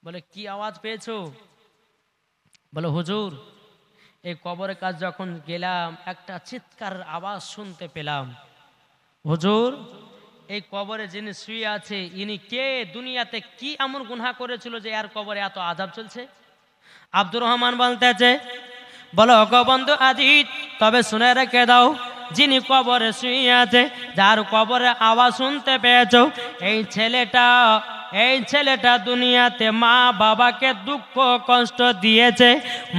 বলে কি আওয়াজ পেয়েছো? বলে হুজুর, এই কবরের কাছে যখন গেলাম একটা চিৎকার আওয়াজ শুনতে পেলাম। হুজুর, এই কবরে যিনি শুয়ে আছে ইনি কে? দুনিয়াতে কি এমন গুনাহ করেছিল যে আর কবরে এত আযাব চলছে? আব্দুর রহমান বলতেছে, বলো ওগো বন্ধু আজিজ, তবে শুনে রেখে দাও, যিনি কবরে শুয়ে আছে, যার কবরে আওয়াজ শুনতে পেয়েছো, এই ছেলেটা দুনিয়াতে মা বাবাকে দুঃখ কষ্ট দিয়েছে,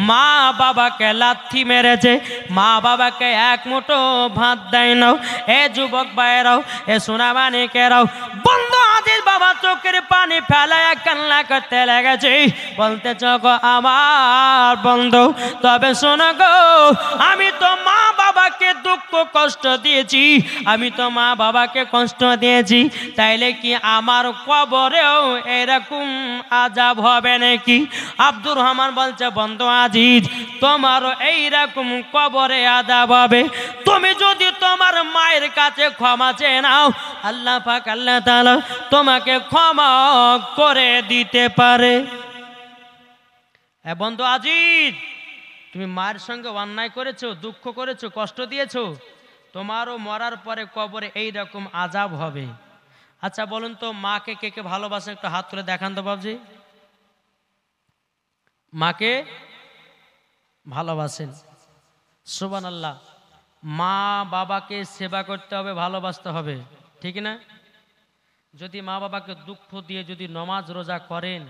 মা বাবাকে লাথি মেরেছে, মা বাবাকে এক মুঠো ভাত দেয় না। এ যুবক ভাইরাও, এ সোনামানিকেরাও, বন্ধু আজিজ বাবা চোখের পানি ফেলায় কান্না করতে লেগেছে। বলতেছ গো আমার বন্ধু, তবে শোনো গো, আমি তো মা বাবাকে দুঃখ কষ্ট দিয়েছি, আমি তো মা বাবাকে কষ্ট দিয়েছি, তাইলে কি আমার কবরেও এরকম আযাব হবে নাকি? আব্দুর রহমান বলছে, বন্ধু আজিজ, তোমারও এইরকম কবরে আযাব হবে। তুমি যদি তোমার মায়ের কাছে ক্ষমা চেয়ে নাও, আল্লাহ পাক আল্লাহ তাআলা তোমাকে ক্ষমা করে দিতে পারে। বন্ধু আজিজ, তুমি মায়ের সঙ্গে অন্যায় করেছো, দুঃখ করেছো, কষ্ট দিয়েছো, তোমারও মরার পরে কবরে এই রকম আযাব হবে। আচ্ছা বলুন তো, মাকে কে কে ভালোবাসেন? একটু হাত তুলে দেখান তো বাবজি। মাকে ভালোবাসেন? সুবহানাল্লাহ। মা বাবাকে সেবা করতে হবে, ভালোবাসতে হবে, ঠিক না? যদি মা বাবাকে দুঃখ দিয়ে যদি নমাজ রোজা করেন,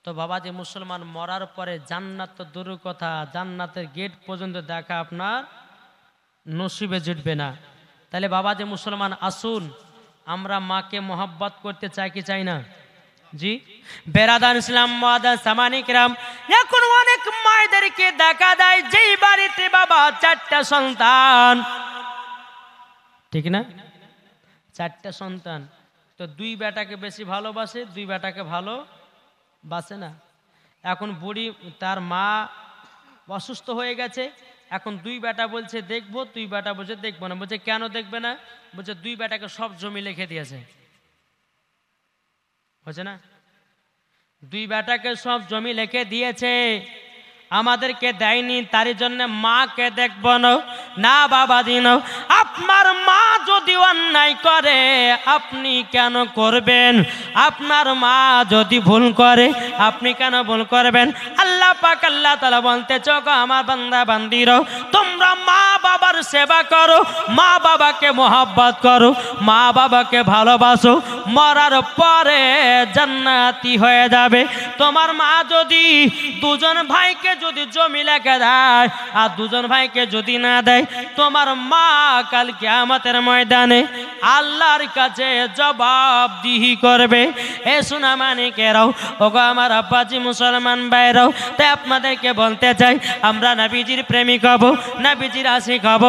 তো বাবাজি মুসলমান মরার পরে জান্নাত তো দূরের কথা, জান্নাতের গেট পর্যন্ত দেখা আপনার নসিবে জুটবে না। তাহলে বাবাজি মুসলমান আসুন, আমরা মাকে মহব্বত করতে চাই কি চাই না? জি বেরাদান ইসলাম সামানিকরাম, এখন অনেক মায়েদেরকে দেখা যায় যেই বাড়িতে বাবা চারটা সন্তান, ঠিক না? চারটা সন্তান, তো দুই বেটাকে বেশি ভালোবাসে, দুই বেটাকে ভালোবাসে না। এখন বুড়ি, তার মা অসুস্থ হয়ে গেছে, এখন দুই বেটা বলছে দেখবো, দুই বেটা বলছে দেখবো না। বলছে কেন দেখবে না? বলছে দুই বেটাকে সব জমি লিখে দিয়েছে। হচ্ছে না? দুই বেটাকে সব জমি লিখে দিয়েছে, আমাদেরকে দেয়নি, তার জন্য মাকে দেখবো না। না বাবা দিন, আপনার মা যদি অন্যায় করে আপনি কেন করবেন? আপনার মা যদি ভুল করে আপনি কেন ভুল করবেন? আল্লাহ পাক আল্লাহ তাআলা বলতে চোখো আমার বান্দা বান্দিরও, তোমরা মা বাবার সেবা করো, মা বাবাকে মহব্বত করো, মা বাবাকে ভালোবাসো, মরার পরে জান্নাতি হয়ে যাবে। তোমার মা যদি দুজন ভাইকে যদি জমি লিখে দেয় আর দুজন ভাইকে যদি না দেয়, তোমার মা কাল কিয়ামতের ময়দানে আল্লাহর কাছে জবাবদিহি করবে। এ সোনামানিকেরাও, ওগো আমার আব্বাজি মুসলমান ভাইরাও, তাই আপনাদেরকে বলতে চাই, আমরা নবীজির প্রেমিক হব, নবীজির আশিক হব,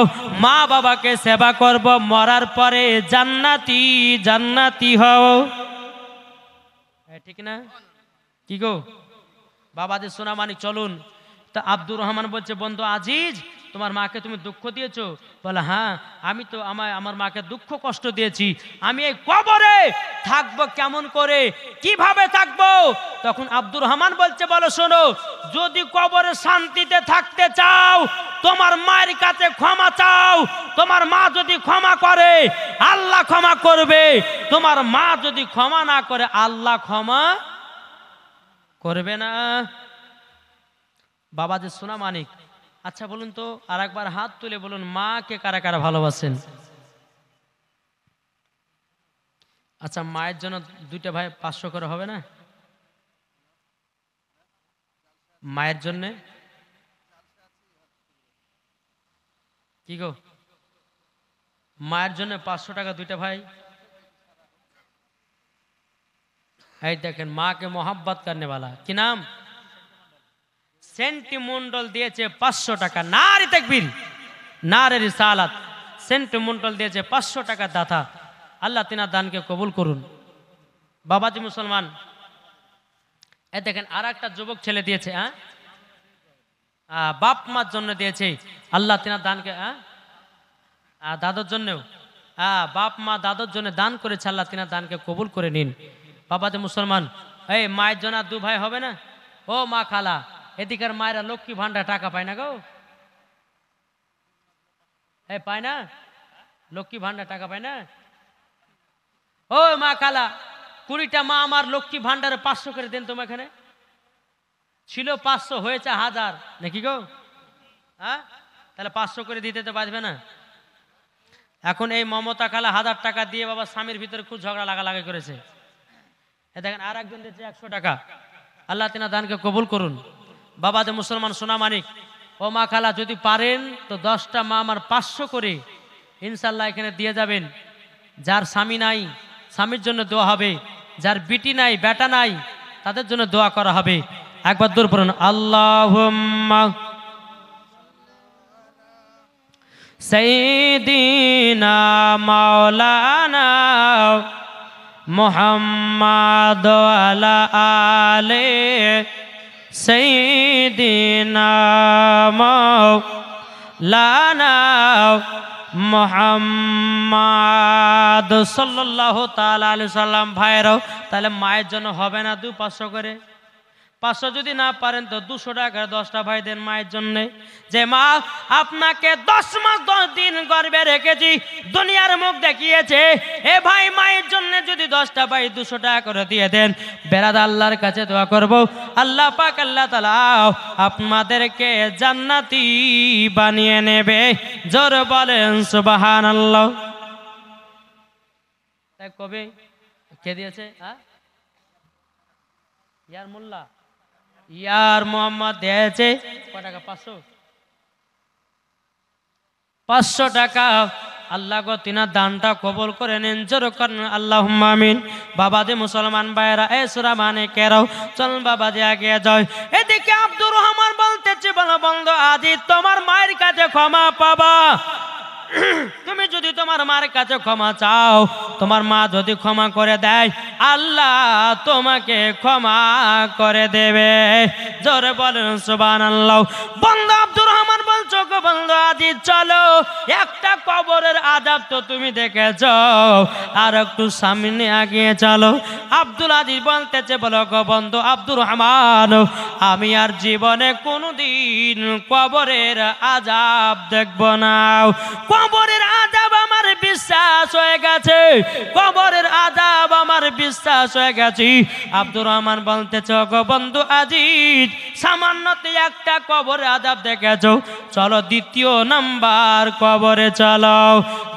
মা বাবাকে সেবা করব, মরার পরে জান্নাতি জান্নাতি হও, ঠিক না? কি গো বাবাদের সোনামানি, চলুন। তা আব্দুর রহমান বলছে, বন্ধু আজিজ, তোমার মাকে তুমি দুঃখ দিয়েছো? বলে হ্যাঁ, আমি তো আমার মাকে দুঃখ কষ্ট দিয়েছি। আমি এই কবরে থাকবো কেমন করে, কিভাবে থাকবো? তখন আব্দুর রহমান বলছে, বলো শোনো, যদি কবরে শান্তিতে থাকতে চাও তোমার মায়ের কাছে ক্ষমা চাও, তোমার মা যদি ক্ষমা করে আল্লাহ ক্ষমা করবে, তোমার মা যদি ক্ষমা না করে আল্লাহ ক্ষমা করবে না। বাবাজি সোনা মানিক, আচ্ছা বলুন তো, আর একবার হাত তুলে বলুন, মাকে কারা কারা ভালোবাসেন? আচ্ছা, মায়ের জন্য দুইটা ভাই 500 করে হবে না? মায়ের জন্য কি গো, মায়ের জন্য 500 টাকা দুইটা ভাই। এই দেখেন, মাকে মোহাব্বত করনে वाला, কি নাম? সেন্টি মন্ডল দিয়েছে 500 টাকা। নারে তাকবীর, নারে রিসালাত। সেন্টি মন্ডল দিয়েছে 500 টাকা দাতা। আল্লাহ তিনার দানকে কবুল করুন। বাবাজি মুসলমান, এই দেখেন আর একটা যুবক ছেলে দিয়েছে, বাপ মার জন্য দিয়েছে, আল্লাহ তিনার দানকে, দাদার জন্যও, বাপ মা দাদার জন্য দান করেছে, আল্লাহ তিনার দানকে কবুল করে নিন। বাবাজি মুসলমান, এই মায়ের জন্য দু ভাই হবে না? ও মা খালা, এদিকের মায়েরা লক্ষ্মী ভান্ডার টাকা পায় না গো? এই পায় না? লক্ষ্মী ভান্ডার টাকা পায় না? ও মা খালা, 20টা মা আমার লক্ষ্মী ভান্ডারে 500 করে দেন তোমার এখানে। ছিল 500, হয়েছে 1000 নাকি গো? হ্যাঁ, তাহলে 500 করে দিতে তো পারবে না। এখন এই মমতা খালা 1000 টাকা দিয়ে বাবা স্বামীর ভিতরে খুব ঝগড়া লাগালাগি করেছে। এ দেখেন আর একজন দিচ্ছে 100 টাকা। আল্লাহ তিনা দানকে কবুল করুন। বাবা যে মুসলমান সোনা মানিক, ও মা খালা যদি পারেন তো 10টা মা আমার 500 করে ইনশাল্লাহ এখানে দিয়ে যাবেন। যার স্বামী নাই স্বামীর জন্য দোয়া হবে, যার বিটি নাই বেটা নাই তাদের জন্য দোয়া করা হবে। একবার দূর পড়ুন আল্লাহুম্মা সাইয়্যিদিনা মাওলানা মুহাম্মাদ ওয়ালা আলে সাইয়্যিদিনা মাওলানা মুহাম্মাদ সাল্লাল্লাহু তাআলা আলাইহি সাল্লাম। ভাইরাও তাহলে মায়ের জন্য হবে না 500 করে? 500 যদি না পারেন তো 200 টাকা 10টা ভাই দেন মায়ের জন্য। যে মা আপনাকে 10 মাস 10 দিন গর্ভে রেখেছি, দুনিয়ার মুখ দেখিয়েছে, এ ভাই মায়ের জন্য যদি 10টা ভাই 200 টাকা করে দিয়ে দেন, বেরাদ আল্লাহর কাছে দোয়া করব, আল্লাহ পাক আল্লাহ তাআলা আপনাদেরকে জান্নাতি বানিয়ে নেবে। জোর বলেন সুবহানাল্লাহ। তাই কবে কে দিয়েছে? ইয়ার মোল্লা ইয়ার মোহাম্মদ দিয়েছে কত টাকা? 500 টাকা। আল্লাহ গো তিনার দানটা কবুল করে নিন। জোর করেন আল্লাহুম্মা আমিন। বাবা যে মুসলমান ভাইরা এ সূরা মানে কেরাও চল বাবা যে আগে যায়। এদিকে আব্দুর রহমান বলতেছে, বলো বন্ধু আজি তোমার মায়ের কাছে ক্ষমা পাবা। তুমি যদি তোমার মার কাছে ক্ষমা চাও, তোমার মা যদি ক্ষমা করে দেয়, আল্লাহ তোমাকে ক্ষমা করে দেবে। জোরে বলেন সুবহানাল্লাহ। বন্ধু আব্দুর রহমান বলছো গো বন্ধু আজি চলো, একটা কবরের আযাব তো তুমি দেখেছো, আর একটু সামনে আগিয়ে চলো। আব্দুল আজিজ বলতেছে, বলো গো বন্ধু আব্দুর রহমান, আমি আর জীবনে কোনোদিন কবরের আযাব দেখব না। কবরের আযাব আমার বিশ্বাস হয়ে গেছে, কবরের আযাব আমার বিশ্বাস হয়ে গেছে। আব্দুর রহমান বলতেছে, গো বন্ধু আজিজ সামান্যতে একটা কবরের আযাব দেখেছো, চলো 2য় নাম্বার কবরে চলো।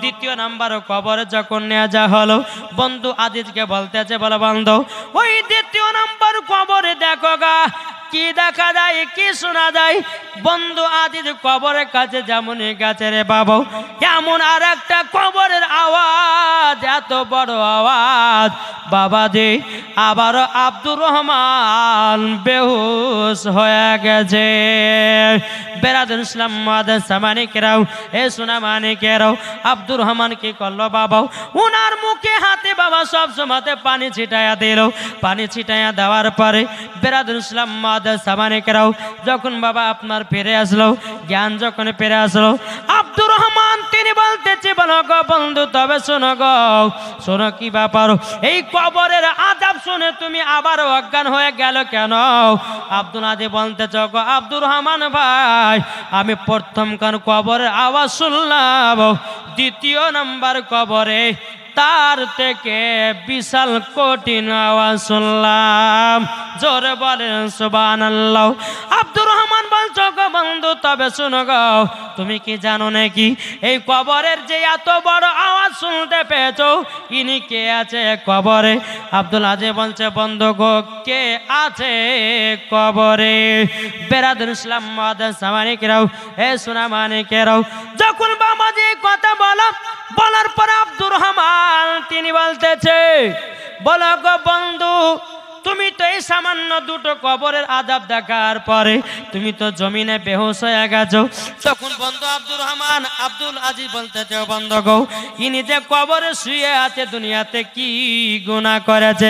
2য় নাম্বার কবরে যখন নিয়ে যা হলো, বন্ধু আজিজকে বলতেছে, বলো বন্ধু ওই 2য় নাম্বার কবরে দেখো গা কি দেখা যায়, কি শোনা যায়। বন্ধু আজিজ কবরের কাছে যেমন গেছে রে বাবু, কেমন আর একটা কবরের আওয়াজ, এত বড় আওয়াজ বাবা যে আবার আব্দুর রহমান বেহুশ হয়ে গেছে। বেরাদুল ইসলাম মাদ্রাসা মানিকেরাও এ সোনা মানিকেরাও আব্দুর রহমান কি করলো বাবা, উনার মুখে হাতে বাবা সব সময়তে পানি ছিটাইয়া দিল। পানি ছিটাইয়া দেওয়ার পরে বেরাদুল ইসলাম মাদ্রাসা মানিকেরাও যখন বাবা আপনার ফিরে আসলো, জ্ঞান যখন ফিরে আসলো, আব্দুর রহমান তিনি বলতেছে, বলো গো বন্ধু তবে শোনো গো, শোনো কি ব্যাপার, এই কবরের আযাব শুনে তুমি আবার অজ্ঞান হয়ে গেল কেন? আব্দুল আজিজ বলতেছে, গো আব্দুর রহমান ভাই, আমি প্রথমকার কবরের আওয়াজ শুনলাম, 2য় নাম্বার কবরে তার থেকে বিশাল কঠিন আওয়াজ শুনলাম। জোরে বলেন সুবহানাল্লাহ। আব্দুর রহমান বলছো গো বন্ধু তবে শোনো গো, তুমি কি জানো নাকি এই কবরের যে এত বড় আওয়াজ শুনতে পেয়েছো, ইনি কে আছে কবরে? আব্দুল আজিজ বলছে, বন্ধু গো কে আছে কবরে? বেরাদুল ইসলাম মাদ্রাসা মানিকেরাও এ সোনা মানিকেরাও যখন বাবা যে কথা বলার পর আব্দুর রহমান তিনি বলতেছে, বলো গো বন্ধু তুমি তো এই সামান্য 2টো কবরের আযাব দেখার পরে তুমি তো জমিনে বেহুশ হয়ে গেছো। তখন বন্ধু আব্দুর রহমান আব্দুল আজিজ বলতেছে, বন্ধু গো ইনি যে কবরে শুয়ে আছে দুনিয়াতে কি গুনাহ করেছে?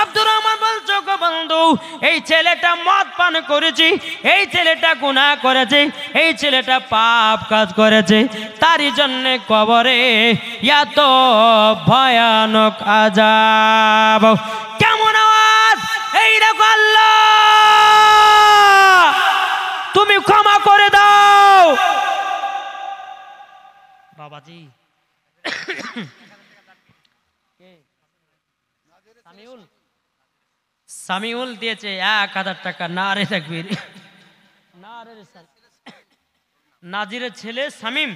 আব্দুর রহমান বলছো গো বন্ধু এই ছেলেটা মদ পান করেছে, এই ছেলেটা গুনাহ করেছে, এই ছেলেটা পাপ কাজ করেছে, তারই জন্য কবরে এত ভয়ানক আযাব। কেমন আওয়াজ? এই সামিউল দিয়েছে 1000 টাকা। নারে তাকবীর, নারে রিসালাত। নাজিরের ছেলে শামীম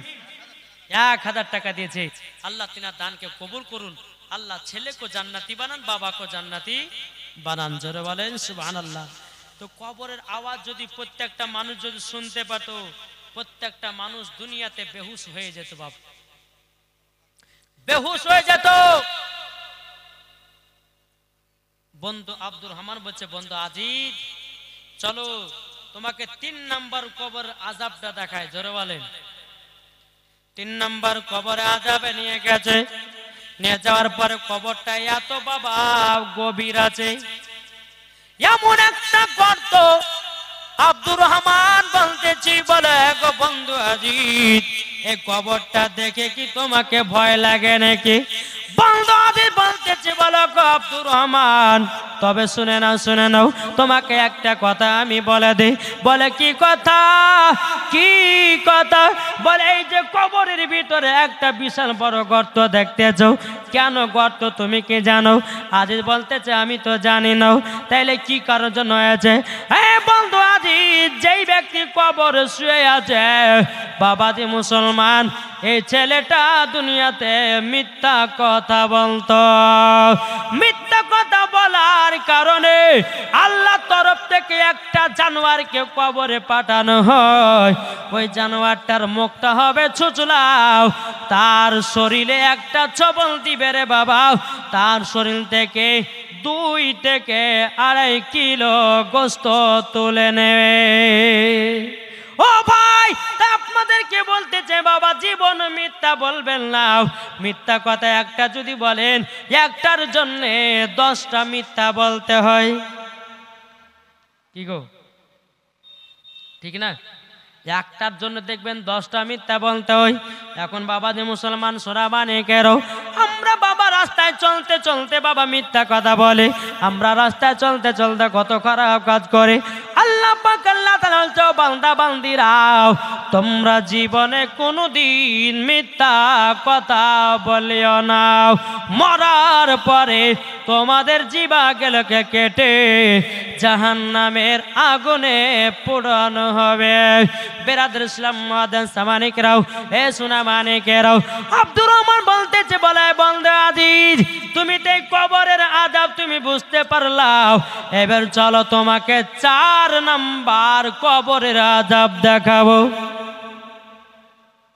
1000 টাকা দিয়েছে। আল্লাহ তিনার দানকে কবুল করুন। আল্লাহ ছেলেকে জান্নাতি বানান, বাবাকে জান্নাতি বানান। জোরে বলেন সুবহানাল্লাহ। তো কবরের আওয়াজ যদি প্রত্যেকটা মানুষ যদি শুনতে পেত, প্রত্যেকটা মানুষ দুনিয়াতে বেহুশ হয়ে যেত, বাপ বেহুশ হয়ে যেত। বন্ধু আব্দুর রহমান বলছে, বন্ধু আজিজ চলো তোমাকে 3 নাম্বার কবর আযাবটা দেখায়। জোরে বলেন। 3 নাম্বার কবর আযাবে নিয়ে গেছে। নিয়ে যাওয়ার পরে কবরটা এত বাবা গভীর আছে, এমন একটা গর্ত। আব্দুর রহমান বলতেছি, বলে গো বন্ধু আজিজ এই কবরটা দেখে কি তোমাকে ভয় লাগে নাকি? বন্ধু আজিজ বলতেছি, বলো গো আব্দুর রহমান তবে শুনে নাও, শুনে নাও, তোমাকে একটা কথা আমি বলে দিই। বলে কি কথা? কি কথা? বলে এই যে কবরের ভিতরে একটা বিশাল বড় গর্ত দেখতেছো, কেন গর্ত তুমি কি জানো? আজিজ বলতেছে, আমি তো জানি না। তাইলে কি কারণ জন্য হয়েছে? হ্যাঁ বন্ধু আজিজ, যেই ব্যক্তি কবরে শুয়ে আছে বাবাজি মুসলমান, এই ছেলেটা দুনিয়াতে মিথ্যা কথা বলতো। মিথ্যা কথা বলার কারণে আল্লাহ তরফ থেকে একটা জানোয়ারকে কবরে পাঠানো হয়। ওই জানোয়ারটার মুখটা হবে ছুচলাও, তার শরীরে একটা ছবল দিবে রে বাবা। তার শরীর থেকে 2 থেকে 2.5 কিলো গোস্ত তুলে নেবে। ও ভাই, আপনাদেরকে বলতেছে বাবা জীবন মিথ্যা বলবেন না। মিথ্যা কথা একটা যদি বলেন, একটার জন্য 10টা মিথ্যা বলতে হয়। কি গো, ঠিক না? একটার জন্য দেখবেন 10টা মিথ্যা বলতে হয়। এখন বাবা যে মুসলমান সোরা বানিকেরও আমরা বাবা রাস্তায় চলতে চলতে বাবা মিথ্যা কথা বলে, আমরা রাস্তায় চলতে চলতে কত খারাপ কাজ করে। আল্লাহ পাক আল্লাহ তাআলা বলছে, বান্দা বান্দিরাও তোমরা জীবনে কোনোদিন মিথ্যা কথা বলিও না। মরার পরে তোমাদের জিবা গেলকে কেটে জাহান্নামের আগুনে পোড়ানো হবে। বেরাদর ইসলাম মাদান সামানিকরাও, এ সোনা মানিকেরাও, আব্দুর রহমান বলতেছে, বলে বন্ধু আজিজ তুমি তো কবরের আযাব তুমি বুঝতে পারলাও, এবার চলো তোমাকে 4 নাম্বার কবরের আযাব দেখাবো।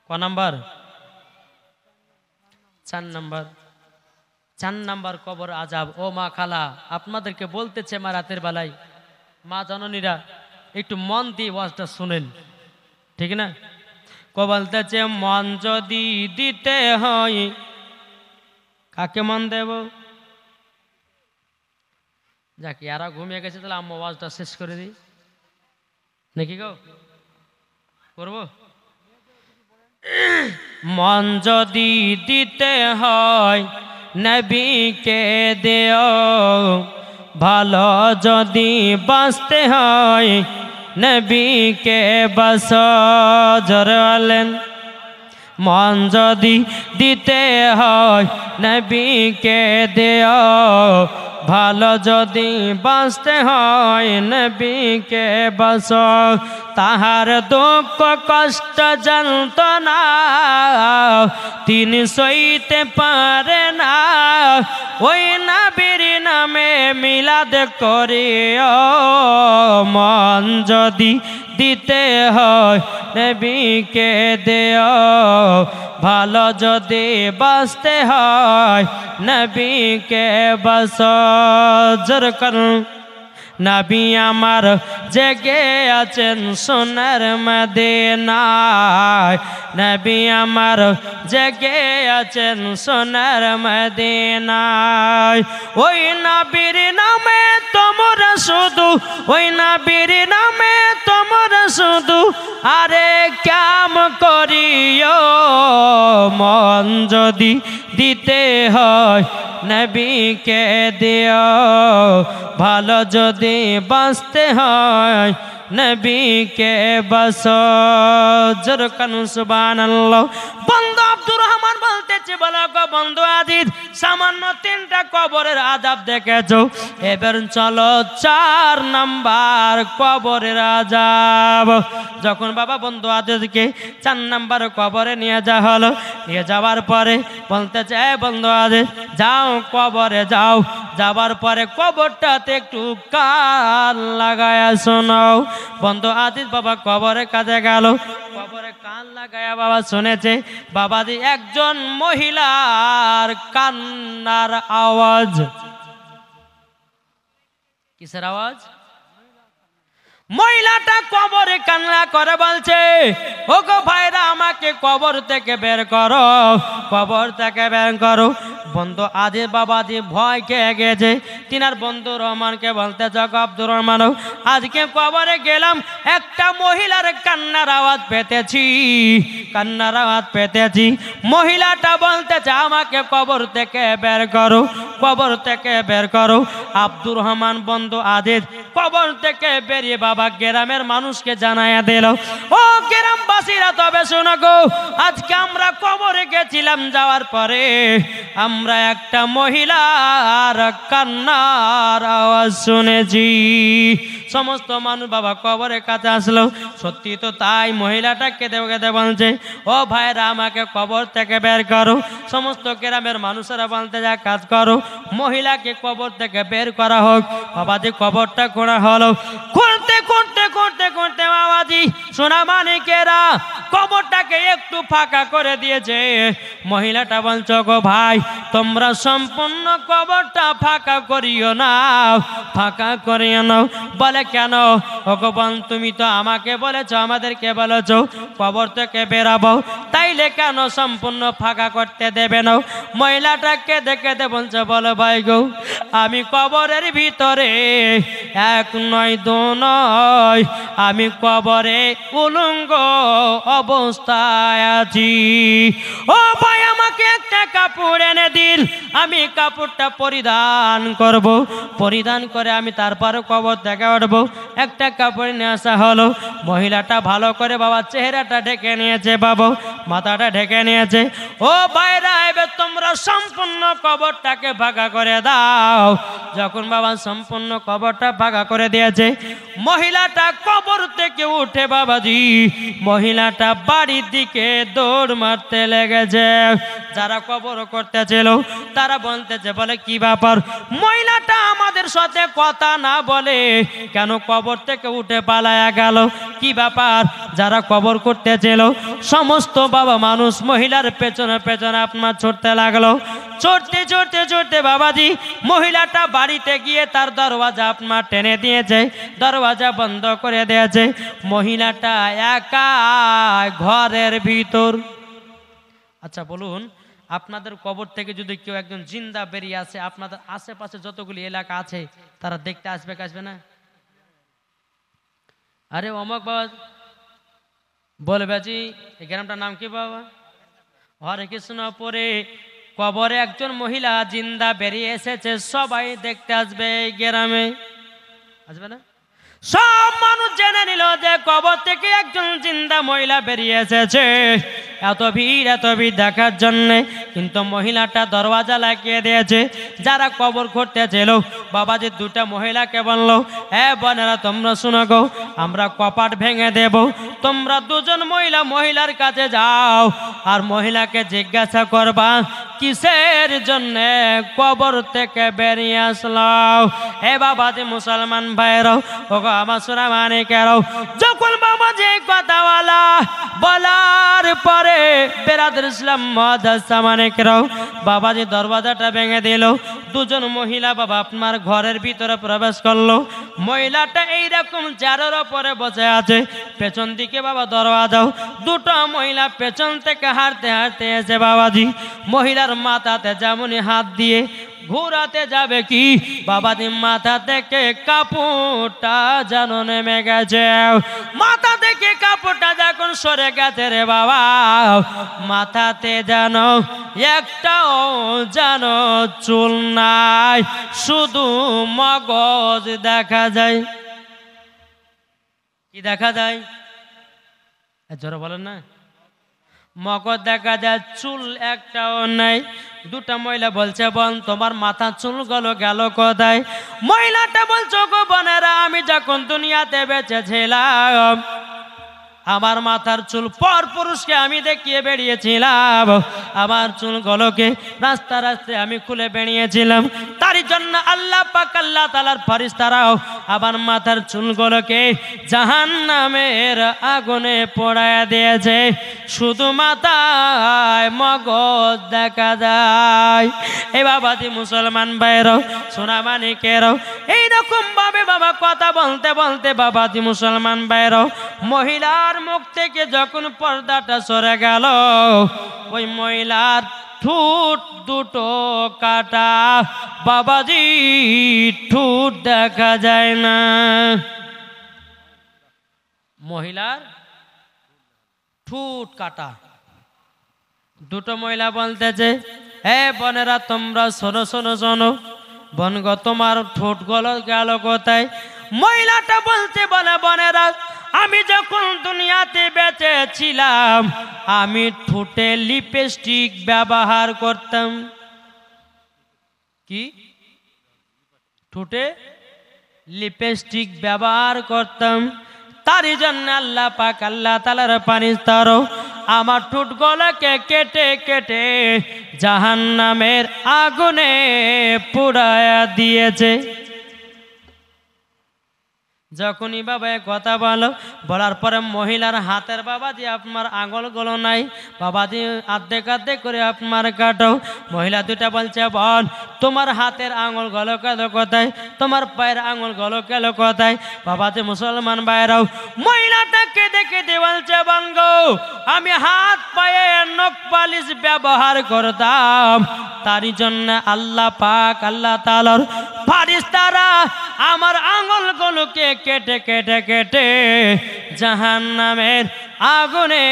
ক নাম্বার? 4 নাম্বার। 4 নাম্বার কবর আযাব। ও মা খালা আপনাদেরকে বলতেছে, মা রাতের বেলায় মা জননীরা একটু মন দিয়ে ওয়াজটা শুনেন, ঠিক না? বলতেছে মন যদি দিতে হয়, কাকে মন দেব? যাক এরা ঘুমিয়ে গেছে, তাহলে আম্মা ওয়াজটা শেষ করে দিই নাকি গো? করবো? মন যদি দিতে হয় নবীকে দেও, ভালো যদি বাঁচতে হয় নবীকে বাস। জোরে বলেন। মন যদি দিতে হয় নবীকে দেও, ভালো যদি বাঁচতে হয় নবীকে বাস। তাহার দুঃখ কষ্ট যন্ত্রণা তিনি সইতে পারে না, ওই নবীর নামে মিলাদ করিও। মন যদি দিতে হয় নবীকে দেও, ভালো যদি বাঁচতে হয় নবীকে বাস। জোর করুন। নবী আমার জেগে আছেন সোনার মদিনায়, নবী আমার জেগে আছেন সোনার মদিনায়। ওই নবীর নামে তোমরা শুধু, ওই নবীর নামে তোমরা শুধু আরে কাম করিও। মন যদি দিতে হয় নবীকে দিও, ভালো যদি বাঁচতে হয় নবীকে বাস। জোর কানু সুবহানাল্লাহ। বন্ধু আব্দুর রহমান রহমান বলতেছে, বলো গো বন্ধু আজিজ, সামান্য 3টা কবরের আযাব দেখেছো, এবার চলো 4 নাম্বার কবরের আযাব। যখন বাবা বন্ধু আজিজকে 4 নাম্বার কবরে নিয়ে যাওয়া হলো, নিয়ে যাওয়ার পরে বলতেছে, বন্ধু আজিজ যাও কবরে যাও, যাবার পরে কবরটাতে একটু কান লাগায়া শোনাও। বন্ধু আজিজ বাবা কবরের কাছে গেল, কবরে কান লাগায়া বাবা শুনেছে বাবাজি একজন মহিলার কান্নার আওয়াজ। কিসের আওয়াজ? মহিলাটা কবরে কান্না করে বলছে, ও গো ভাইরা আমাকে কবর থেকে বের করো, কবর থেকে বের করো। বন্ধু আজিজ বাবাজি ভয় খেয়ে গেছে। তিনার বন্ধু রহমানকে বলতে, যাক আব্দুর রহমান, আজকে কবরে গেলাম, একটা মহিলার কান্নার আওয়াজ পেতেছি, কান্নার আওয়াজ পেতেছি। মহিলাটা বলতেছে আমাকে কবর থেকে বের করো, কবর থেকে বের করো। আব্দুর রহমান বন্ধু আজিজ কবর থেকে বেরিয়ে বাবা গ্রামের মানুষকে জানাইয়া দিল, ও গ্রামবাসীরা তবে শোনো গো, আজকে আমরা কবরে গেছিলাম, যাওয়ার পরে আমরা একটা মহিলার কান্নার আওয়াজ শুনেছি। সমস্ত মানুষ বাবা কবরের কাছে আসলো, সত্যি তো তাই, মহিলাটা কেঁদে কেঁদে বলছে, ও ভাইরা আমাকে কবর থেকে বের করো। সমস্ত গ্রামের মানুষেরা বলতে, যা কাজ করো, মহিলাকে কবর থেকে বের করা হোক। বাবাজি কবরটা খোঁড়া হলো, খুঁড়তে খুঁড়তে খুঁড়তে খুঁড়তে বাবাজি সোনা মানিকেরা কবরটাকে একটু ফাঁকা করে দিয়েছে। মহিলাটা বলছো, গো ভাই তোমরা সম্পূর্ণ কবরটা ফাঁকা করিও না, ফাঁকা করিও না। বলে কেন? ভগবান তুমি তো আমাকে বলেছো, আমাদেরকে বলেছো কবর থেকে বেরাবো, তাইলে কেন সম্পূর্ণ ফাঁকা করতে দেবে না? মহিলাটাকে দেখে দে বলছে, বলো ভাই গো, আমি কবরের ভিতরে 1 নয় 2 নয়, আমি কবরে উলঙ্গ অবস্থায় আছি। ও ভাই আমাকে একটা কাপড় এনে দিন, আমি কাপড়টা পরিধান করব, পরিধান করে আমি তারপরে কবর থেকে উঠবো। একটা কাপড় নিয়ে আসা হলো, মহিলাটা ভালো করে বাবা চেহারাটা ঢেকে নিয়েছে, বাবা মাথাটা ঢেকে নিয়েছে। ও ভাইরা এবার তোমরা সম্পূর্ণ কবরটাকে ফাঁকা করে দাও। যখন বাবা সম্পূর্ণ কবরটা ফাঁকা করে দিয়েছে, মহিলাটা কবর থেকে উঠে বাবাজি মহিলাটা বাড়ির দিকে দৌড় মারতে লেগেছে। যারা কবর করতেছিল তারা বলতেছে, বলে কি ব্যাপার, মহিলাটা আমাদের সাথে কথা না বলে কেন কবর থেকে উঠে পালায়া গেল, কি ব্যাপার? যারা কবর করতেছিল সমস্ত বাবা মানুষ মহিলার পেছনে পেছনে আপনার ছুটতে লাগলো। চড়তে চড়তে চড়তে বাবাজি মহিলাটা বাড়িতে গিয়ে তার দরওয়াজা আপনার টেনে দিয়েছে, দরওয়াজা বন্ধ করে দিয়েছে। মহিলাটা একা ঘরের ভিতর। আচ্ছা বলুন, আপনাদের কবর থেকে যদি কেউ একজন জিন্দা বেরিয়ে আসে, আপনাদের আশেপাশে যতগুলি এলাকা আছে তারা দেখতে আসবে কি আসবে না? আরে অমক বাবা বলবে, জি এই গ্রামটার নাম কি বাবা? হরে কৃষ্ণ পরে কবরে একজন মহিলা জিন্দা বেরিয়ে এসেছে, সবাই দেখতে আসবে এই গ্রামে, আসবে না? সব মানুষ জেনে নিল যে কবর থেকে একজন জিন্দা মহিলা বেরিয়ে এসেছে। এত ভিড় দেখার জন্যে, কিন্তু মহিলাটা দরওয়াজা লাগিয়ে দিয়েছে। যারা কবর করতেছিল বাবাজি 2টা মহিলাকে বললো, হ্যাঁ বোনেরা তোমরা শোনো গো, আমরা কপাট ভেঙে দেব, তোমরা 2জন মহিলার কাছে যাও আর মহিলাকে জিজ্ঞাসা করবা কিসের জন্যে কবর থেকে বেরিয়ে আসলাম। হে বাবাজি মুসলমান ভাইরাও, ও আমার সোনা মানিকেরাও, যখন বাবাজি কথা বলার পরে বেরাদর ইসলাম মুআজ্জাজ মানিকেরাও বাবাজি দরওয়াজাটা ভেঙে দিল। 2জন মহিলা বাবা আপনার ঘরের ভিতরে প্রবেশ করলো। মহিলাটা এইরকম চেয়ারের উপরে বসে আছে, পেছন দিকে বাবা দরওয়াজাও। 2টা মহিলা পেছন থেকে হাঁটতে হাঁটতে এসে বাবাজি মহিলার মাথাতে যেমনই হাত দিয়ে ঘোরাতে যাবে কি বাবাজি মাথা থেকে কাপড়টা যেন নেমে গেছে। মাথা থেকে কাপড়টা যখন সরে গেছে রে বাবা, মাথাতে যেন একটাও যেন চুল নাই, শুধু মগজ দেখা যায়। কি দেখা যায়? জোরে বলেন না। মগজ দেখা যায়, চুল একটাও নাই। দুটা মহিলা বলছে, বোন তোমার মাথা চুলগুলো গেল কোথায়? মহিলাটা বলছে, গো বোনেরা, আমি যখন দুনিয়াতে বেঁচে ছিলাম আমার মাথার চুল পর পুরুষকে আমি দেখিয়ে বেরিয়েছিলাম, আমার চুলগুলোকে রাস্তা রাস্তায় আমি খুলে বেরিয়েছিলাম। তারই জন্য আল্লাহ পাক আল্লাহ তাআলার ফেরেশতারাও আমার মাথার চুলগুলোকে জাহান্নামের আগুনে পোড়ায়া দিয়েছে, শুধু মাথায় মগজ দেখা যায়। এই বাবাজি মুসলমান ভাইরাও সোনামানিকেরাও এইরকম ভাবে বাবা কথা বলতে বলতে বাবাজি মুসলমান ভাইরাও মহিলার মুখ থেকে যখন পর্দাটা সরে গেল, ওই মহিলার ঠোঁট দুটো কাটা, বাবাজি ঠোঁট দেখা যায় না। মহিলার ঠোঁট কাটা। দুটো মহিলা বলতেছে, হে বোনেরা তোমরা শোনো শোনো শোনো, বোন গো তোমার ঠোঁট গলো গেল কোথায়? মহিলাটা বলতে বলে, বোনেরা আমি যখন দুনিয়াতে বেঁচে ছিলাম আমি ঠোঁটে লিপস্টিক ব্যবহার করতাম। কি? ঠোঁটে লিপস্টিক ব্যবহার করতাম। তারই জন্য আল্লাহ পাক আল্লাহ তাআলার ফেরেশতারা আমার ঠোঁটগুলোকে কেটে কেটে জাহান্নামের আগুনে পুড়ায়া দিয়েছে। যখনই বাবা কথা বলার পরে মহিলার হাতের বাবাজি আপনার আঙুলগুলো নাই, বাবাজি আর্ধেক আর্ধেক করে আপনার কাটো। মহিলা দুটা বলছে, বোন তোমার হাতের আঙুলগুলো গেল কোথায়? তোমার পায়ের আঙুলগুলো গেল কোথায়? বাবাজি মুসলমান ভাইরাও মহিলাটাকে দেখে দিয়ে বলছে, বোন গো আমি হাত পায়ে নখ পালিশ ব্যবহার করতাম, তারই জন্য আল্লাহ পাক আল্লাহ তাআলার ফেরেশতারা আমার আঙুলগুলোকে কেটে কেটে কেটে জাহান্নামের আগুনে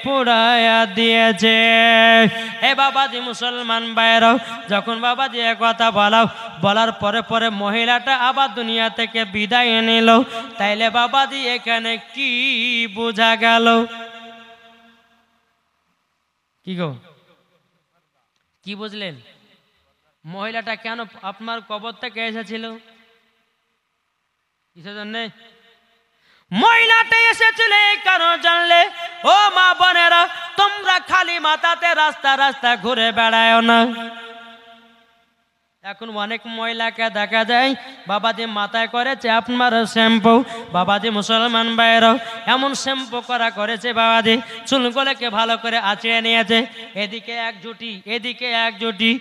পুড়ায়া দিয়েছে। এ বাবাজি মুসলমান ভাইরাও যখন বাবাজি কথা বলার পরে পরে মহিলাটা আবার দুনিয়া থেকে বিদায় নিল, তাইলে বাবাজি এখানে কি বোঝা গেল? কি গো, কি বুঝলেন? মহিলাটা কেন আপনার কবর থেকে এসেছিল? কিসের জন্য মহিলাটা এসেছিল? এই কারণ জানলে ও মা বোনেরা, তোমরা খালি মাথাতে রাস্তা রাস্তা ঘুরে বেড়ায় না। এখন অনেক মহিলাকে দেখা যায় বাবাজি মাথায় করেছে আপনার শ্যাম্পু। বাবাজি মুসলমান ভাইরাও এমন শ্যাম্পু করা করেছে, বাবাজি চুলগুলোকে ভালো করে আঁচিয়ে নিয়েছে, এদিকে এক জুটি এদিকে এক জুটি।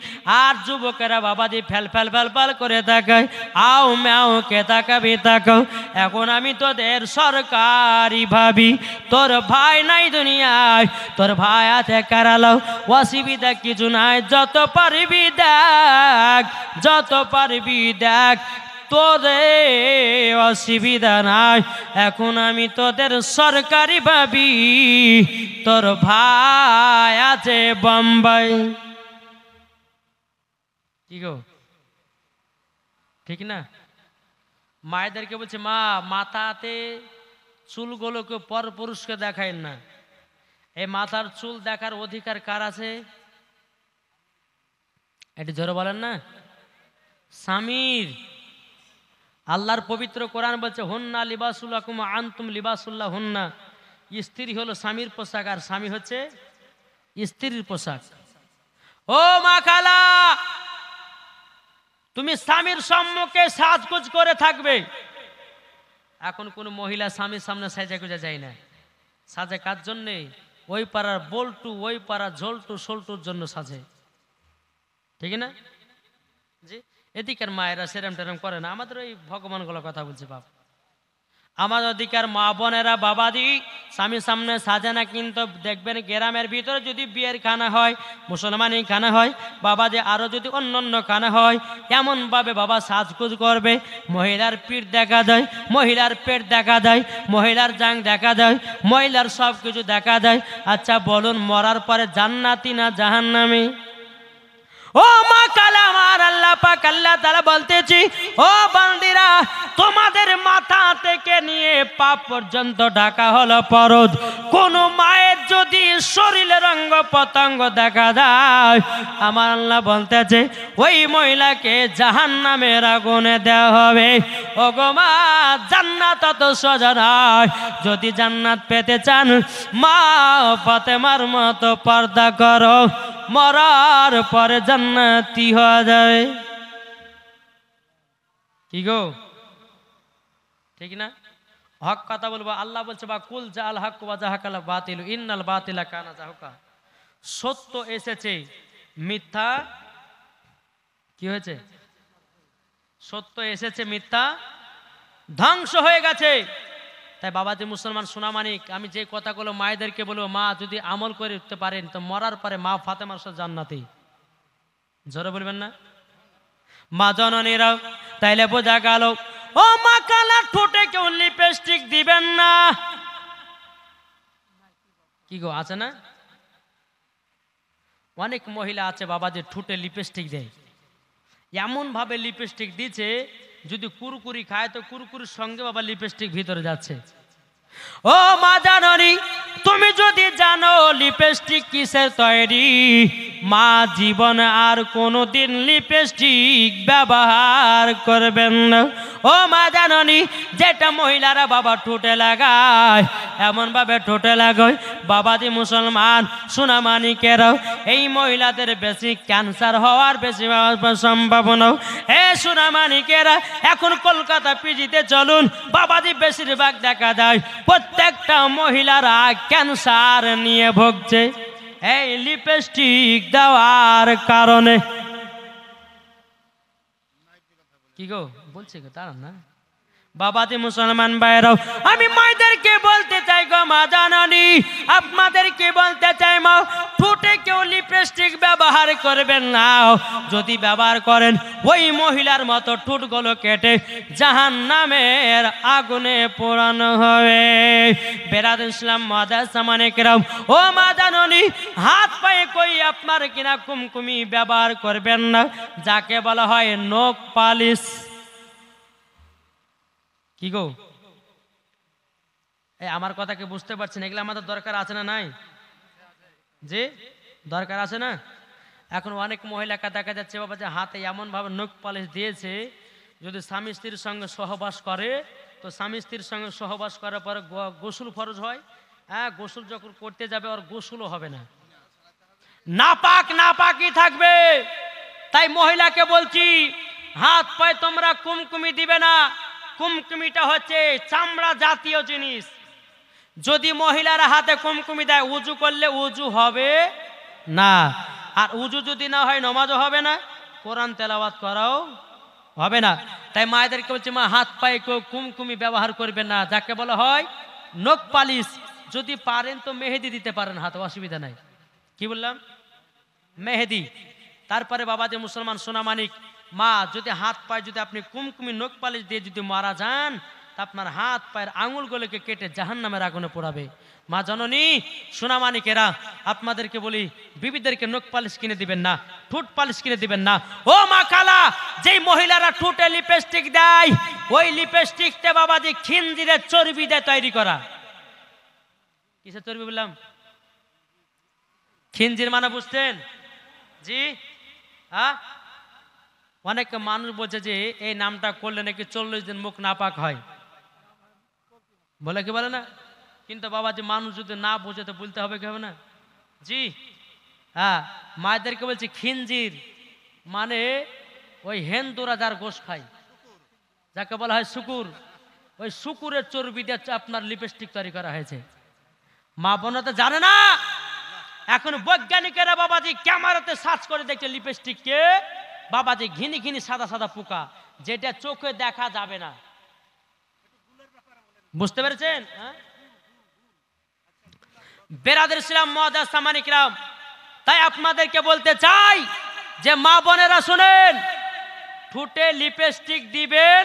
আর যুবকেরা বাবাজি ফেল ফেল ফেল ফেল করে তাকায়, আও ম্যাও কে তাকাবি তাকাও। এখন আমি তোদের সরকারি ভাবি, তোর ভাই নাই দুনিয়ায়, তোর ভাই আছে কারালাও, অসুবিধা কিছু নাই, যত পারবি দেখ, যত পারবি দেখ, তোদের অসুবিধা নাই। এখন আমি তোদের সরকারি ভাবি, তোর ভাই আছে বোম্বাই। কি গো, ঠিক না? মায়েদেরকে বলছে, মা মাথাতে চুলগুলোকে পর পুরুষকে দেখায় না। এই মাথার চুল দেখার অধিকার কার আছে? এটি জোরে বলেন না। স্বামীর। আল্লাহর পবিত্র কোরআন বলছে, হুন্না লিবাসুল্লাকুম আনতুম লিবাসুল্লাহ হুন্না। স্ত্রী হলো স্বামীর পোশাক আর স্বামী হচ্ছে স্ত্রীর পোশাক। ও মা খালা, তুমি স্বামীর সম্মুখে সাজগোজ করে থাকবে। এখন কোন মহিলা স্বামীর সামনে সাজা গুজা যায় না। সাজে কার জন্যে? ওই পাড়ার বল্টু, ওই পাড়ার ঝোলটু সোলটুর জন্য সাজে, ঠিক না? জি, এদিকের মায়েরা সেরম টেরম করে না। আমাদের ওই ভগবানগুলো কথা বলছে বাপ। আমার অধিকার মা বোনেরা বাবাজি স্বামীর সামনে সাজে না, কিন্তু দেখবেন গ্রামের ভিতরে যদি বিয়ের খানা হয়, মুসলমানি খানা হয়, বাবাজি আরো যদি অন্য অন্য খানা হয়, এমনভাবে বাবা সাজগুজ করবে। মহিলার পিঠ দেখা যায়, মহিলার পেট দেখা যায়, মহিলার জাং দেখা যায়, মহিলার সব কিছু দেখা যায়। আচ্ছা বলুন, মরার পরে জান্নাতি না জাহান্নামী? ও মা কালা, আমার আল্লাহ পাক আল্লাহ তাআলা বলতেছি, ও বান্দিরা তোমাদের মাথা থেকে নিয়ে পা পর্যন্ত ঢাকা হলো পরদ। কোন মায়ের যদি শরীরের অঙ্গ প্রত্যঙ্গ দেখা যায়, আমার আল্লাহ বলতেছে ওই মহিলাকে জাহান্নামের আগুনে দেওয়া হবে। ওগো মা, জান্নাত অত সোজা নয়। যদি জান্নাত পেতে চান, মা ফাতেমার মতো পর্দা করো, মরার পরে জান্নাতি হয়ে যাবে। কি গো, ঠিক না? হক কথা বলবো। আল্লাহ বলছে বা কুল জাল হক ওয়া জাহাকাল বাতিল ইন্নাল বাতিলা কানা জাহুকা। সত্য এসেছে, মিথ্যা কি হয়েছে? সত্য এসেছে, মিথ্যা ধ্বংস হয়ে গেছে। তাই বাবাজি মুসলমান সোনামানিক, আমি যে কথাগুলো মায়েদেরকে বলবো, মা যদি আমল করে উঠতে পারেন তো মরার পরে মা ফাতেমার সাথে জান্নাতি। জোরে বলবেন না মা জননীরা? তাইলে বোঝা গেল, ও মা কালা ঠোঁটে কেউ লিপস্টিক দিবেন না। কি গো, আছে না? অনেক মহিলা আছে বাবা যে ঠোঁটে লিপস্টিক দেয়, এমন ভাবে লিপস্টিক দিচ্ছে, যদি কুরকুরি খায় তো কুরকুরির সঙ্গে বাবা লিপস্টিক ভিতরে যাচ্ছে। ও মা জাননি, তুমি যদি জানো লিপস্টিক কিসের তৈরি, মা জীবন আর কোনোদিন লিপস্টিক ব্যবহার করবেন না। ও মা জাননি, যেটা মহিলারা বাবা ঠোঁটে লাগায়, এমন ভাবে ঠোঁটে লাগায় বাবাজি মুসলমান সোনামানিকেরাও, এই মহিলাদের বেশি ক্যান্সার হওয়ার বেশি সম্ভাবনা। এ সোনামানিকেরা, এখন কলকাতা পিজিতে চলুন, বাবাজি বেশিরভাগ দেখা যায় প্রত্যেকটা মহিলারা ক্যান্সার নিয়ে ভুগছে এই লিপস্টিক দেওয়ার কারণে। কি গো, বলছি গো, তারা না বাবাজি মুসলমান ভাইরাও, আমি মায়েদেরকে বলতে চাই গো মা জাননি, আপনাদেরকে বলতে চাই মা, ঠোঁটে কেউ লিপস্টিক ব্যবহার করবেন না। যদি ব্যবহার করেন, ওই মহিলার মতো ঠোঁটগুলো কেটে জাহান্নামের আগুনে পোড়ানো হবে। বেরাদুল ইসলাম মাদ্রাসা মানিকরাম, ও মা জাননি, হাত পায়ে কই আপনার কিনা কুমকুমি ব্যবহার করবেন না, যাকে বলা হয় নখ পালিশ। কি গো, আমার কথা কি বুঝতে পারছেন? এগুলো আমাদের দরকার আছে না নাই? যে দরকার আছে না? এখন অনেক মহিলাকে দেখা যাচ্ছে বাবা যে হাতে এমন ভাবে নখ পালিশ দিয়েছে, যদি স্বামী স্ত্রীর সঙ্গে সহবাস করে তো স্বামী স্ত্রীর সঙ্গে সহবাস করার পরে গোসল ফরজ হয়। হ্যাঁ, গোসল যখন করতে যাবে আর গোসলও হবে না, নাপাক নাপাকি থাকবে। তাই মহিলাকে বলছি, হাত পায়ে তোমরা কুমকুমি দিবে না। কুমকুমিটা হচ্ছে চামড়া জাতীয় জিনিস। যদি মহিলারা হাতে কুমকুমি দেয়, উজু করলে উজু হবে না, আর উজু যদি না হয় নমাজও হবে না, কোরআন তেলাওয়াত করাও হবে না। তাই মায়েদেরকে বলছে, মা হাত পায়ে কেউ কুমকুমি ব্যবহার করবেন না, যাকে বলা হয় নখ পালিশ। যদি পারেন তো মেহেদি দিতে পারেন হাতে, অসুবিধা নাই। কি বললাম? মেহেদি। তারপরে বাবা যে মুসলমান সোনামানিক, মা যদি হাত পায়ে যদি আপনি কুমকুমি নখ পালিশ দিয়ে যদি মারা যান, তা আপনার হাত পায়ের আঙুলগুলোকে কেটে জাহান্নামের আগুনে পোড়াবে। মা জননী সোনামানিকেরা, আপনাদেরকে বলি, বিবিদেরকে নখ পালিশ কিনে দিবেন না, ঠোঁট পালিশ কিনে দিবেন না। ও মা কালা, যেই মহিলারা ঠোঁটে লিপস্টিক দেয়, ওই লিপস্টিকটা বাবাজি খিনজিরের চর্বি দিয়ে তৈরি করা। কিসের চর্বি বললাম? খিনজির মানে বুঝতেন? জি হ্যাঁ। অনেক মানুষ বলছে যে এই নামটা করলে নাকি 40 দিন মুখ নাপাক হয়, বলে কি বলে না? কিন্তু বাবা যে মানুষ যদি না বোঝে তো বলতে হবে কি হবে না? জি হ্যাঁ। মায়েদেরকে বলছি, খিনজির মানে ওই হিন্দুরা যার গোশ খায়, যাকে বলা হয় শুকুর, ওই শুকুরের চর্বি দিয়ে আপনার লিপস্টিক তৈরি করা হয়েছে। মা বোন তো জানে না। এখন বৈজ্ঞানিকেরা বাবাজি ক্যামেরাতে সার্চ করে দেখছে লিপস্টিককে বাবাজি ঘিনি ঘিনি সাদা সাদা পোকা, যেটা চোখে দেখা যাবে না। বুঝতে পেরেছেন? বেরাদুল ইসলাম মাদ্রাসা মানিকরাম, তাই আপনাদেরকে বলতে চাই যে মা বোনেরা শুনেন, ঠোঁটে লিপস্টিক দিবেন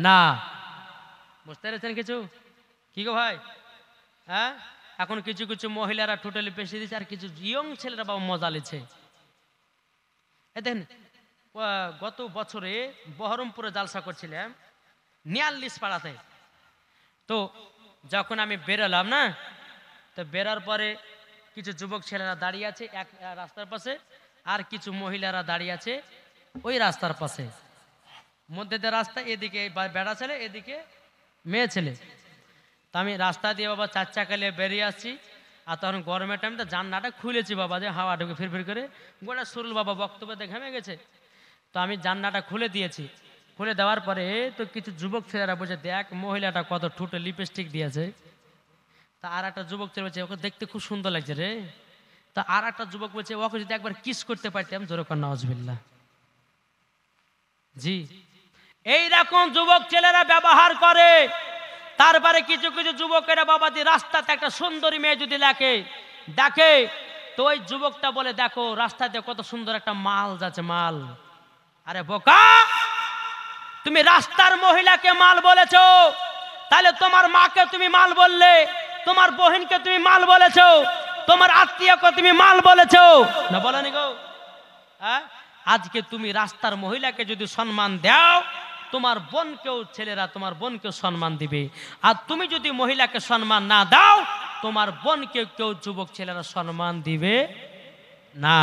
না। বুঝতে পেরেছেন কিছু? কি গো ভাই? হ্যাঁ, এখন কিছু কিছু মহিলারা ঠোঁটে লিপস্টিক দিচ্ছে, আর কিছু ইয়ং ছেলেরা বাবা মজা লিছে। দেখেন, গত বছরে বহরমপুরে জালসা করছিলাম 49 পাড়াতে। তো যখন আমি বেরোলাম না, তো বেরার পরে কিছু যুবক ছেলেরা দাঁড়িয়ে আছে এক রাস্তার পাশে, আর কিছু মহিলারা দাঁড়িয়ে আছে ওই রাস্তার পাশে। মধ্যে দিয়ে রাস্তা, এদিকে বেড়া ছেলে, এদিকে মেয়ে ছেলে। তা আমি রাস্তা দিয়ে বাবা 4 চাকা নিয়ে বেরিয়ে আসছি, আর তখন গরমের টাইমটা জানলাটা খুলেছি বাবা, যে হাওয়া ঢুকে ফিরফির করে, গোটা সুরুল বাবা বক্তব্যতে ঘেমে গেছে। তো আমি জানলাটা খুলে দিয়েছি। খুলে দেওয়ার পরে তো কিছু যুবক ছেলেরা বলছে, দেখ মহিলাটা কত ঠোঁটে লিপস্টিক দিয়েছে। তা আর একটা যুবক ছেলে বলছে, ওকে দেখতে খুব সুন্দর লাগছে রে। তা আর একটা যুবক বলছে, ওকে যদি একবার কিস করতে পারতাম, জোরে কর নাউজুবিল্লাহ। জি, এইরকম যুবক ছেলেরা ব্যবহার করে। তারপরে কিছু কিছু যুবকেরা বাবাজি রাস্তাতে একটা সুন্দরী মেয়ে যদি দেখে, তো ওই যুবকটা বলে, দেখো রাস্তাতে কত সুন্দর একটা মাল যাচ্ছে, মাল। আরে বোকা, তুমি রাস্তার মহিলাকে মাল বলেছো, তাহলে তোমার মাকে তুমি মাল বললে, তোমার বহিনকে তুমি মাল বলেছো, তোমার আত্মীয়কে তুমি মাল বলেছো না, বলেনি গো? আজকে তুমি রাস্তার মহিলাকে যদি সম্মান দাও, তোমার বোনকেও, ছেলেরা তোমার বোনকেও সম্মান দিবে। আর তুমি যদি মহিলাকে সম্মান না দাও, তোমার বোনকে কেউ যুবক ছেলেরা সম্মান দিবে না।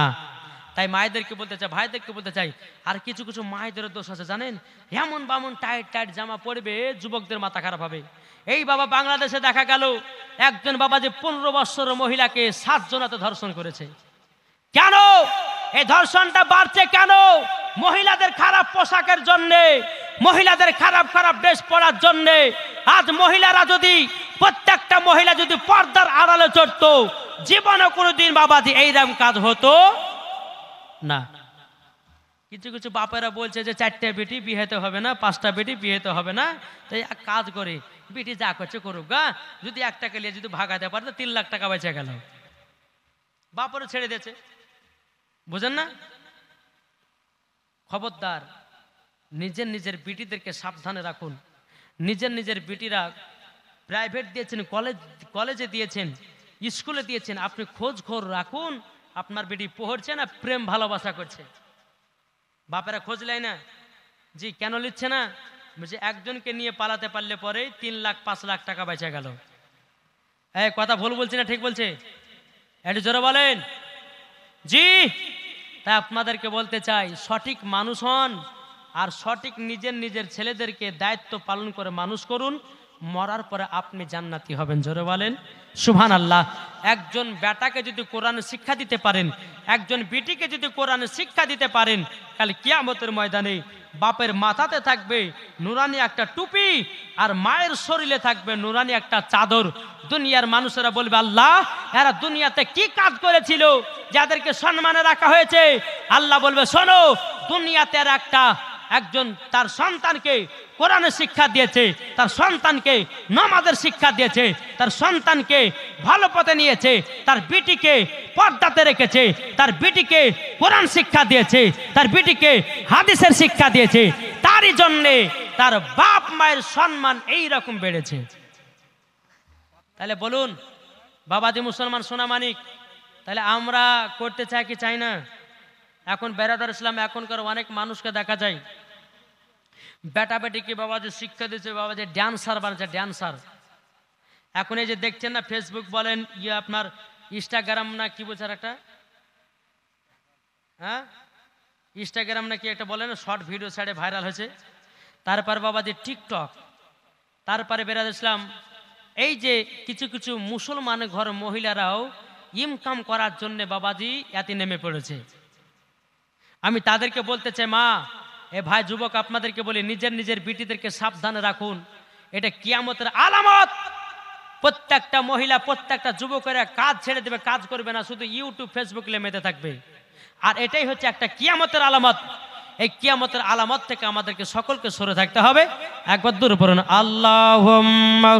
তাই মায়েদেরকে বলতে চাই, ভাইদেরকে বলতে চাই, আর কিছু কিছু মায়েদের দোষ আছে জানেন, এমন বামন টাইট টাইট জামা পরবে, যুবকদের মাথা খারাপ হবে। এই বাবা বাংলাদেশে দেখা গেল একজন বাবা যে 15 বছরের মহিলাকে 7 জনাতে ধর্ষণ করেছে। কেন এই ধর্ষণটা বাড়ছে? কেন? মহিলাদের খারাপ পোশাকের জন্যে, মহিলাদের খারাপ খারাপ ড্রেস পরার জন্যে। আজ মহিলারা যদি, প্রত্যেকটা মহিলা যদি পর্দার আড়ালে চড়তো, জীবনে কোনোদিন বাবাজি এইরকম কাজ হতো না। কিছু কিছু বাপেরা বলছে যে 4টে বেটি বিয়েতে হবে না, 5টা বেটি বিয়েতে হবে না, তাই এক কাজ করে বেটি যা করছে করুক গা, যদি একটাকে নিয়ে যদি ভাগাতে পারে তো 3 লাখ টাকা বেঁচে গেল। বাপরে ছেড়ে দিয়েছে, বুঝেন না? খবরদার, নিজের নিজের বিটিদেরকে সাবধানে রাখুন। নিজের নিজের বিটিরা প্রাইভেট দিয়েছেন, কলেজে দিয়েছেন, স্কুলে দিয়েছেন, আপনি খোঁজ রাখুন আপনার বেটি পড়ছে না প্রেম ভালোবাসা করছে। বাপেরা খোঁজ লাই না। জি, কেন লিখছে না? বলছে একজনকে নিয়ে পালাতে পারলে পরে 3 লাখ 5 লাখ টাকা বেঁচে গেল। এই কথা ভুল বলছি না ঠিক বলছে? একটু জোরে বলেন। জি, তাই আপনাদেরকে বলতে চাই, সঠিক মানুষ হন, আর সঠিক নিজের নিজের ছেলেদেরকে দায়িত্ব পালন করে মানুষ করুন। মরার পরে আপনি জান্নাতি হবেন। জোরে বলেন সুবহানাল্লাহ। একজন বেটাকে যদি কোরআন শিক্ষা দিতে পারেন, একজন বেটিকে যদি কোরআন শিক্ষা দিতে পারেন, কাল কিয়ামতের ময়দানে বাপের মাথাতে থাকবে নুরানি একটা টুপি, আর মায়ের শরীরে থাকবে নুরানি একটা চাদর। দুনিয়ার মানুষেরা বলবে, আল্লাহ এরা দুনিয়াতে কি কাজ করেছিল যাদেরকে সম্মানে রাখা হয়েছে? আল্লাহ বলবে, শোনো, দুনিয়াতে একজন তার সন্তানকে কোরআনের শিক্ষা দিয়েছে, তার সন্তানকে নামাজের শিক্ষা দিয়েছে, তার সন্তানকে ভালো পথে নিয়েছে, তার বিটিকে পর্দাতে রেখেছে, তার বিটিকে কোরআন শিক্ষা দিয়েছে, তার বিটিকে হাদিসের শিক্ষা দিয়েছে। তারই জন্যে তার বাপ মায়ের সম্মান এই রকম বেড়েছে। তাহলে বলুন বাবাজি মুসলমান সোনা মানিক, তাহলে আমরা করতে চাই কি চাই না? এখন বেরাদার ইসলাম এখনকার অনেক মানুষকে দেখা যায় বেটা বেটিকে বাবাজি শিক্ষা দিচ্ছে, বাবাজি ড্যান্সার বানাচ্ছে, ড্যান্সার। এখন এই যে দেখছেন না, ফেসবুক বলেন, আপনার ইনস্টাগ্রাম না কি বলছে একটা, হ্যাঁ ইনস্টাগ্রাম না কি একটা বলেন, শর্ট ভিডিও ছাড়ে ভাইরাল হয়েছে। তারপর বাবাজি টিকটক, তারপরে বেরাদার ইসলাম এই যে কিছু কিছু মুসলমান ঘর মহিলারাও ইনকাম করার জন্য বাবাজি এতে নেমে পড়েছে। আমি তাদেরকে বলতে চাই, মা এ ভাই যুবক আপনাদেরকে বলি, নিজের নিজের বিটিদেরকে সাবধানে রাখুন। এটা কিয়ামতের আলামত। প্রত্যেকটা মহিলা, প্রত্যেকটা যুবকেরা কাজ ছেড়ে দেবে, কাজ করবে না, শুধু ইউটিউব ফেসবুক মেতে থাকবে। আর এটাই হচ্ছে একটা কিয়ামতের আলামত। এই কিয়ামতের আলামত থেকে আমাদেরকে সকলকে সরে থাকতে হবে। একবার দূর পড়ুন, আল্লাহুম্মা